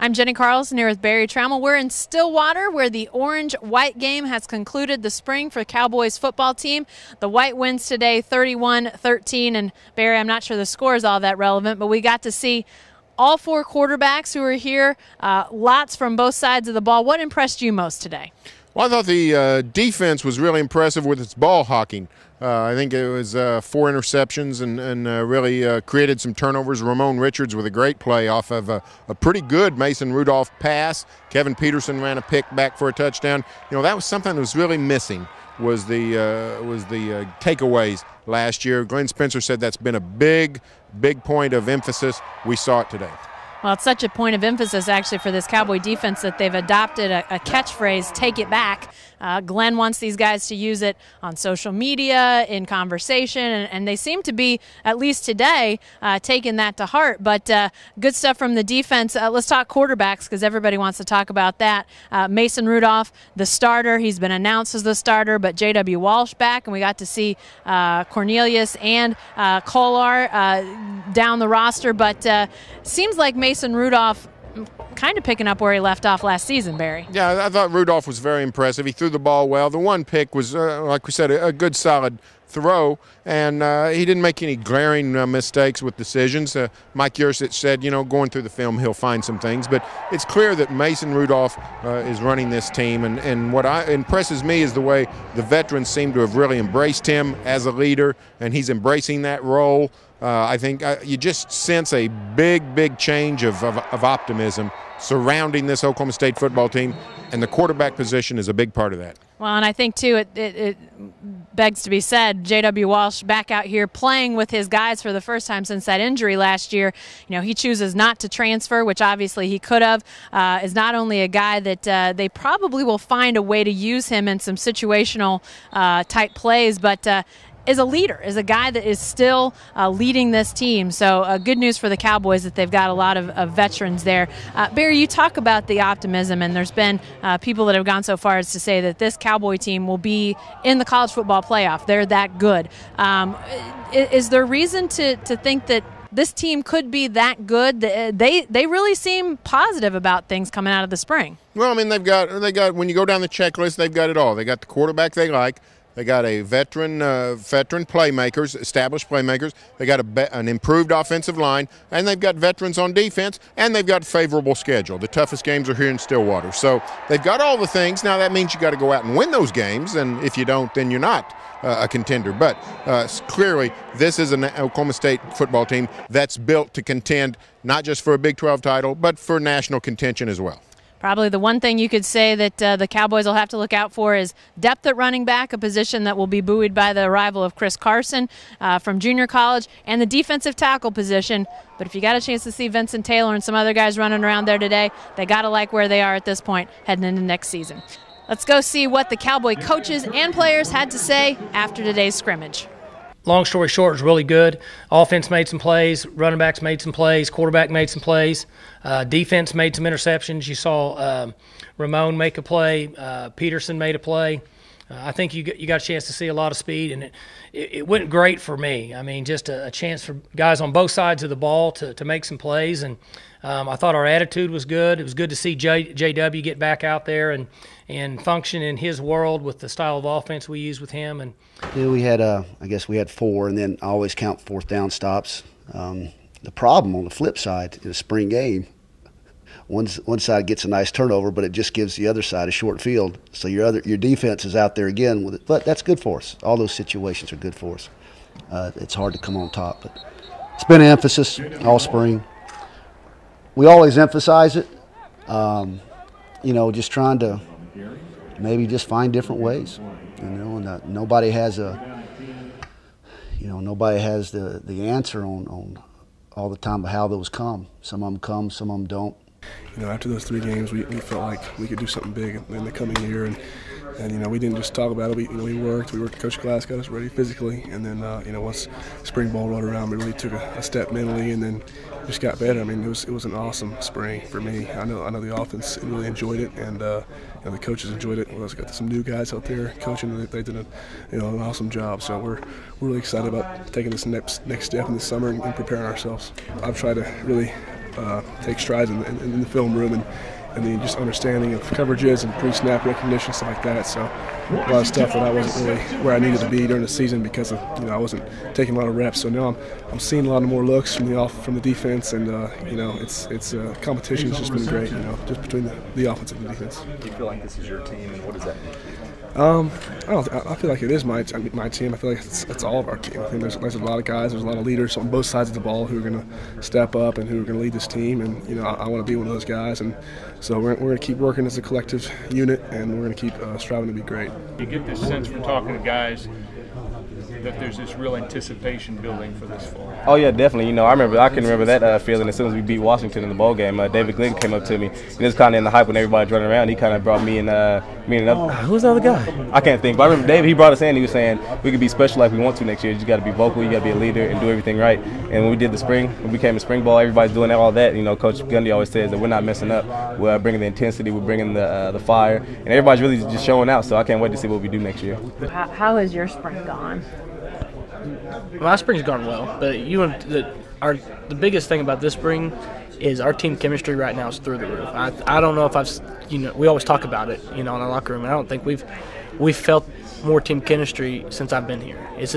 I'm Jenni Carlson here with Barry Tramel. We're in Stillwater where the orange-white game has concluded the spring for Cowboys football team. The white wins today 31-13, and Barry, I'm not sure the score is all that relevant, but we got to see all four quarterbacks who were here, lots from both sides of the ball. What impressed you most today? Well, I thought the defense was really impressive with its ball hawking. I think it was 4 interceptions and really created some turnovers. Ramon Richards with a great play off of a pretty good Mason Rudolph pass. Kevin Peterson ran a pick back for a touchdown. You know, that was something that was really missing, was the takeaways last year. Glenn Spencer said that's been a big point of emphasis. We saw it today. Well, it's such a point of emphasis, actually, for this Cowboy defense that they've adopted a catchphrase, take it back. Glenn wants these guys to use it on social media, in conversation, and they seem to be, at least today, taking that to heart. But good stuff from the defense. Let's talk quarterbacks, because everybody wants to talk about that. Mason Rudolph, the starter. He's been announced as the starter, but J.W. Walsh back, and we got to see Cornelius and Kolar down the roster. But seems like Mason Rudolph kind of picking up where he left off last season, Barry. Yeah, I thought Rudolph was very impressive. He threw the ball well. The one pick was, like we said, a good solid throw, and he didn't make any glaring mistakes with decisions. Mike Yursich said, you know, going through the film, he'll find some things. But it's clear that Mason Rudolph is running this team, and what impresses me is the way the veterans seem to have really embraced him as a leader, and he's embracing that role. I think you just sense a big change of optimism surrounding this Oklahoma State football team, and the quarterback position is a big part of that. Well, and I think, too, it begs to be said, J.W. Walsh back out here playing with his guys for the first time since that injury last year. You know, he chooses not to transfer, which obviously he could have, is not only a guy that they probably will find a way to use him in some situational type plays, but is a leader, is a guy that is still leading this team. So good news for the Cowboys that they've got a lot of veterans there. Barry, you talk about the optimism, and there's been people that have gone so far as to say that this Cowboy team will be in the college football playoff. They're that good. Is there reason to think that this team could be that good? They really seem positive about things coming out of the spring. Well, I mean, they got when you go down the checklist, they've got it all. They got the quarterback they like. They got a veteran playmakers, established playmakers. They got an improved offensive line, and they've got veterans on defense, and they've got a favorable schedule. The toughest games are here in Stillwater. So they've got all the things. Now that means you got to go out and win those games, and if you don't, then you're not a contender. But clearly, this is an Oklahoma State football team that's built to contend not just for a Big 12 title, but for national contention as well. Probably the one thing you could say that the Cowboys will have to look out for is depth at running back, a position that will be buoyed by the arrival of Chris Carson from junior college, and the defensive tackle position. But if you got a chance to see Vincent Taylor and some other guys running around there today, they got to like where they are at this point heading into next season. Let's go see what the Cowboy coaches and players had to say after today's scrimmage. Long story short, it was really good. Offense made some plays, running backs made some plays, quarterback made some plays, defense made some interceptions. You saw Ramon make a play, Peterson made a play. I think you got a chance to see a lot of speed, and it went great for me. I mean, just a chance for guys on both sides of the ball to make some plays, and I thought our attitude was good. It was good to see JW get back out there and function in his world with the style of offense we use with him. And yeah, we had I guess we had 4, and then I always count fourth down stops. The problem on the flip side in a spring game, one side gets a nice turnover, but it just gives the other side a short field. So your defense is out there again with it, but that's good for us. All those situations are good for us. It's hard to come on top, but it's been an emphasis all spring. We always emphasize it. You know, just trying to maybe just find different ways. You know, and nobody has the answer on all the time of how those come. Some of them come, some of them don't. You know, after those 3 games, we felt like we could do something big in the coming year, and you know, we didn't just talk about it. We worked. Coach Glass got us ready physically, and then you know, once spring ball rolled around, we really took a step mentally, and then just got better. I mean, it was an awesome spring for me. I know the offense really enjoyed it, and you know, the coaches enjoyed it. We also got some new guys out there coaching. They did an awesome job. So we're really excited about taking this next step in the summer and preparing ourselves. I've tried to really take strides in the film room and the just understanding of coverages and pre-snap recognition, stuff like that. So a lot of stuff that I wasn't really where I needed to be during the season because of I wasn't taking a lot of reps. So now I'm seeing a lot of more looks from the defense, and it's competition has just been great. Just between the offense and the defense. Do you feel like this is your team, and what does that mean? I feel like it is my team. I feel like it's all of our team. I think there's a lot of guys, there's a lot of leaders on both sides of the ball who are going to step up and who are going to lead this team. And I want to be one of those guys. And so we're going to keep working as a collective unit, and we're going to keep striving to be great. You get this sense from talking to guys that there's this real anticipation building for this fall. Oh yeah, definitely. I can remember that feeling as soon as we beat Washington in the bowl game. David Glenn came up to me, and it was kind of in the hype when everybody's running around. He kind of brought me and another. Who's the other guy? I can't think. But I remember David. He brought us in. He was saying we could be special like we want to next year. You got to be vocal. You got to be a leader and do everything right. And when we did when we became a spring ball, everybody's doing all that. Coach Gundy always says that we're not messing up. We're bringing the intensity. We're bringing the fire, and everybody's really just showing out. So I can't wait to see what we do next year. How has your spring gone? My spring's gone well, but the biggest thing about this spring is our team chemistry right now is through the roof. I don't know if we always talk about it, in our locker room, and I don't think we've felt more team chemistry since I've been here. This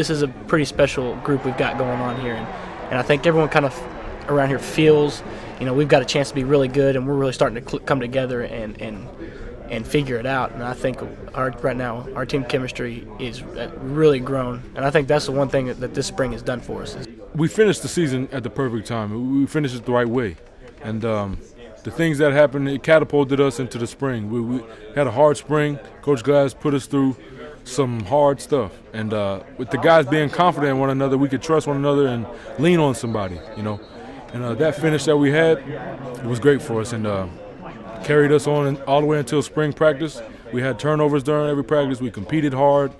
is a pretty special group we've got going on here, and I think everyone kind of around here feels, we've got a chance to be really good, and we're really starting to come together and figure it out. And I think right now our team chemistry is really grown, and I think that's the one thing that this spring has done for us. We finished the season at the perfect time. We finished it the right way, and the things that happened, it catapulted us into the spring. We had a hard spring. Coach Glass put us through some hard stuff, and with the guys being confident in one another, we could trust one another and lean on somebody, and that finish that we had, it was great for us, and carried us on all the way until spring practice. We had turnovers during every practice. We competed hard,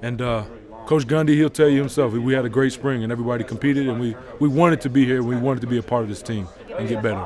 and Coach Gundy, he'll tell you himself, we had a great spring, and everybody competed, and we wanted to be here. We wanted to be a part of this team and get better.